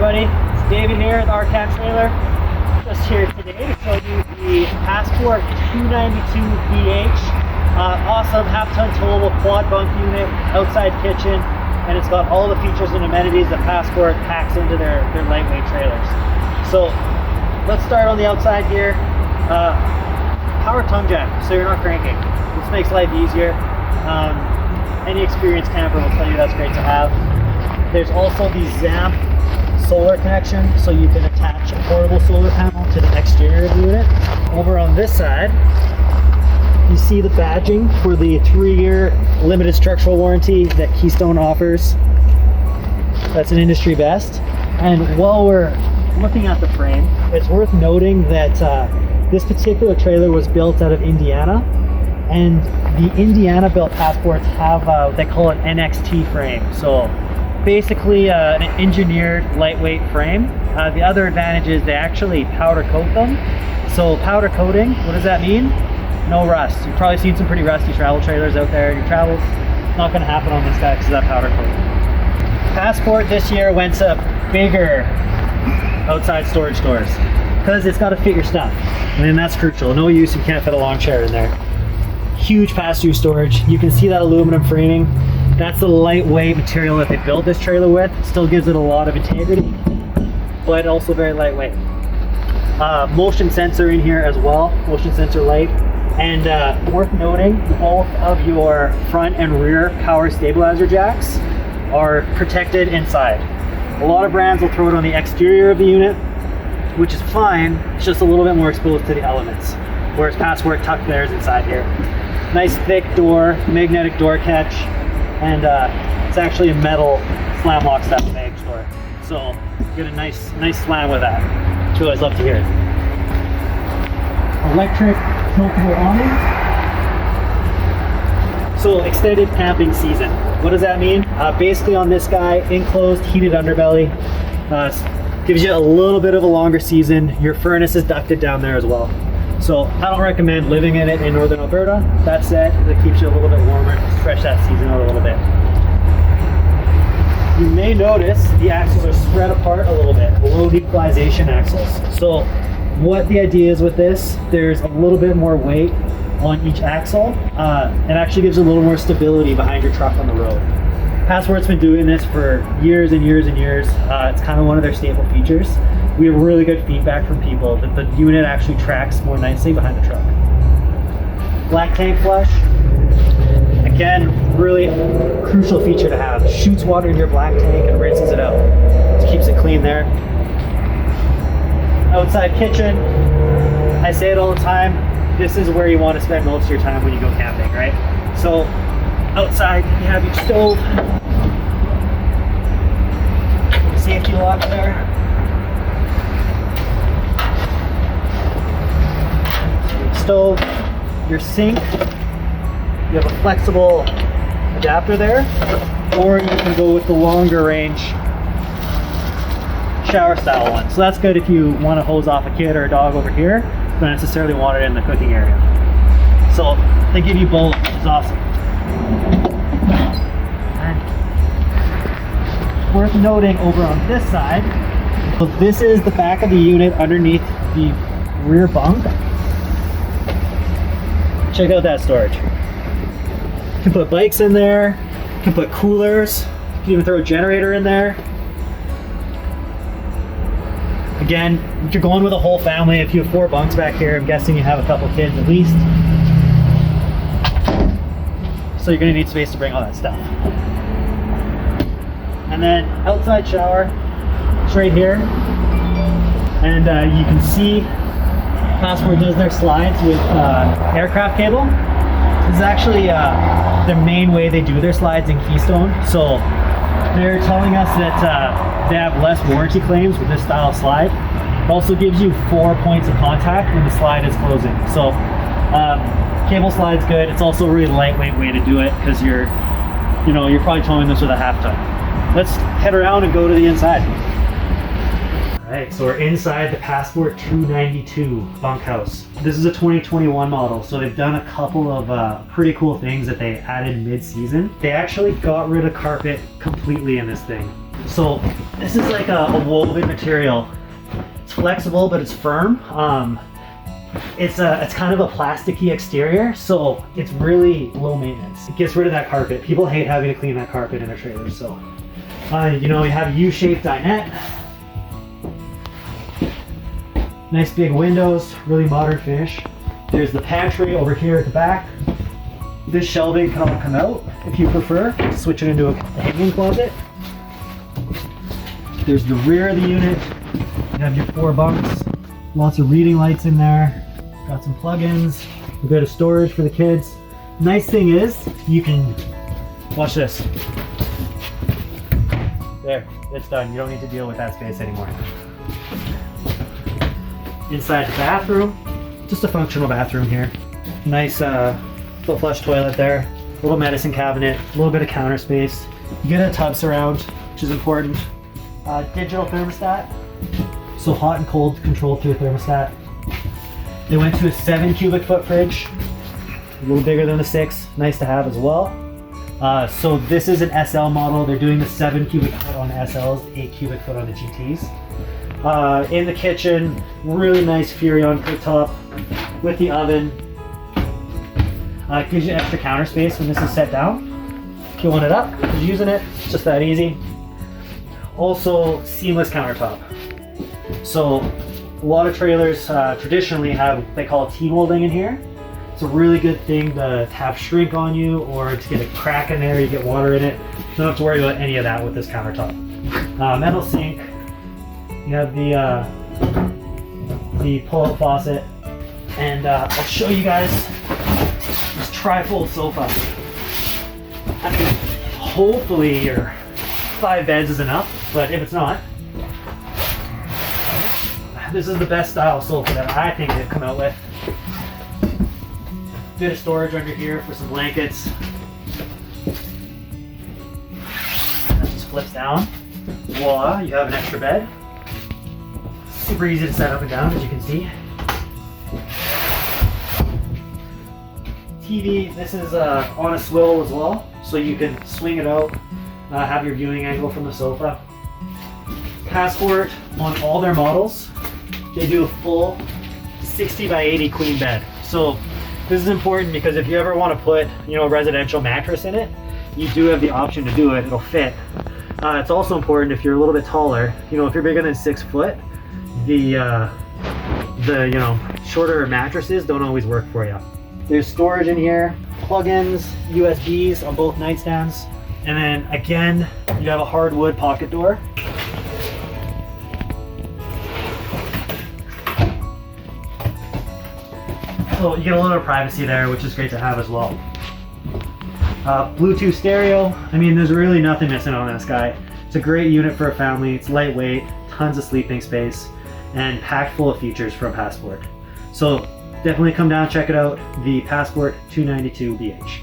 everybody, it's David here at our Camp Trailer. Just here today to show you the Passport 292BH. Awesome half-ton towable quad bunk unit, outside kitchen, and it's got all the features and amenities that Passport packs into their lightweight trailers. So let's start on the outside here. Power tongue jack, so you're not cranking. This makes life easier. Any experienced camper will tell you that's great to have. There's also the ZAMP solar connection, so you can attach a portable solar panel to the exterior of the unit. Over on this side, you see the badging for the 3-year limited structural warranty that Keystone offers. That's an industry best. And while we're looking at the frame, it's worth noting that this particular trailer was built out of Indiana, and the Indiana built Passports have they call it NXT frame. So basically an engineered lightweight frame. The other advantage is they actually powder coat them. So powder coating, what does that mean? No rust. You've probably seen some pretty rusty travel trailers out there in your travels. Not going to happen on this guy because of that powder coat. Passport this year went to bigger outside storage doors because it's got to fit your stuff, and that's crucial. No use if you can't fit a lawn chair in there. Huge pass-through storage. You can see that aluminum framing. That's the lightweight material that they built this trailer with. Still gives it a lot of integrity, but also very lightweight. Motion sensor in here as well, motion sensor light. And worth noting, both of your front and rear power stabilizer jacks are protected inside. A lot of brands will throw it on the exterior of the unit, which is fine. It's just a little bit more exposed to the elements, whereas Passport tucked theirs inside here. Nice thick door, magnetic door catch, and it's actually a metal slam lock step bag door. So get a nice slam with that, which I always love to hear. Electric tiltable awning. So extended camping season. What does that mean? Basically on this guy, enclosed heated underbelly. Gives you a little bit of a longer season. Your furnace is ducted down there as well. So I don't recommend living in it in northern Alberta. That said, it keeps you a little bit warmer, stretch that season out a little bit. You may notice the axles are spread apart a little bit, low equalization axles. So what the idea is with this, there's a little bit more weight on each axle. It actually gives a little more stability behind your truck on the road. Passport's been doing this for years and years and years. It's kind of one of their staple features. We have really good feedback from people that the unit actually tracks more nicely behind the truck. Black tank flush. Again, really crucial feature to have. Shoots water in your black tank and rinses it out. Just keeps it clean there. Outside kitchen. I say it all the time. This is where you want to spend most of your time when you go camping, right? So outside you have your stove. Safety lock there. Stove, your sink, you have a flexible adapter there, or you can go with the longer range shower style one. So that's good if you want to hose off a kid or a dog over here, but not necessarily want it in the cooking area. So they give you both, which is awesome. And worth noting over on this side, so this is the back of the unit underneath the rear bunk. Check out that storage. You can put bikes in there, you can put coolers, you can even throw a generator in there. Again, if you're going with a whole family, if you have 4 bunks back here, I'm guessing you have a couple kids at least. So you're gonna need space to bring all that stuff. And then outside shower, it's right here. And you can see Passport does their slides with aircraft cable. This is actually the main way they do their slides in Keystone. So they're telling us that they have less warranty claims with this style of slide. It also gives you 4 points of contact when the slide is closing. So cable slide's good. It's also a really lightweight way to do it because you're probably towing this with a half ton. Let's head around and go to the inside. Alright, so we're inside the Passport 292 bunkhouse. This is a 2021 model, so they've done a couple of pretty cool things that they added mid-season. They actually got rid of carpet completely in this thing. So this is like a woven material. It's flexible, but it's firm. It's kind of a plasticky exterior, so it's really low maintenance. It gets rid of that carpet. People hate having to clean that carpet in their trailers. So, you know, we have U-shaped dinette. Nice big windows, really modern finish. There's the pantry over here at the back. This shelving can all come out if you prefer. Switch it into a hanging closet. There's the rear of the unit. You have your 4 bunks. Lots of reading lights in there. Got some plugins. A bit of storage for the kids. Nice thing is, you can, watch this. There, it's done. You don't need to deal with that space anymore. Inside the bathroom, just a functional bathroom here. Nice foot flush toilet there. Little medicine cabinet, a little bit of counter space. You get a tub surround, which is important. Digital thermostat. So hot and cold controlled through a thermostat. They went to a 7 cubic foot fridge, a little bigger than the 6, nice to have as well. So this is an SL model. They're doing the 7 cubic foot on the SLs, 8 cubic foot on the GTs. In the kitchen, really nice Furrion cooktop with the oven. It gives you extra counter space when this is set down. Peeling it up, just using it, it's just that easy. Also, seamless countertop. So a lot of trailers traditionally have what they call T-molding in here. It's a really good thing to have shrink on you or to get a crack in there, you get water in it. You don't have to worry about any of that with this countertop. Metal sink. You have the pull-out faucet. And I'll show you guys this tri-fold sofa. I mean, hopefully your 5 beds is enough, but if it's not, this is the best style sofa that I think they've come out with. Bit of storage under here for some blankets. That just flips down. Voila, you have an extra bed. Super easy to set up and down, as you can see. TV, this is on a swivel as well, so you can swing it out, have your viewing angle from the sofa. Passport on all their models. They do a full 60 by 80 queen bed. So this is important because if you ever want to put, you know, a residential mattress in it, you do have the option to do it. It'll fit. It's also important if you're a little bit taller. You know, if you're bigger than 6 foot, the you know, shorter mattresses don't always work for you. There's storage in here, plugins, USBs on both nightstands, and then again, you have a hardwood pocket door. So you get a little bit of privacy there, which is great to have as well. Bluetooth stereo. I mean, there's really nothing missing on this guy. It's a great unit for a family. It's lightweight, tons of sleeping space, and packed full of features from Passport. So definitely come down, check it out. The Passport 292BH.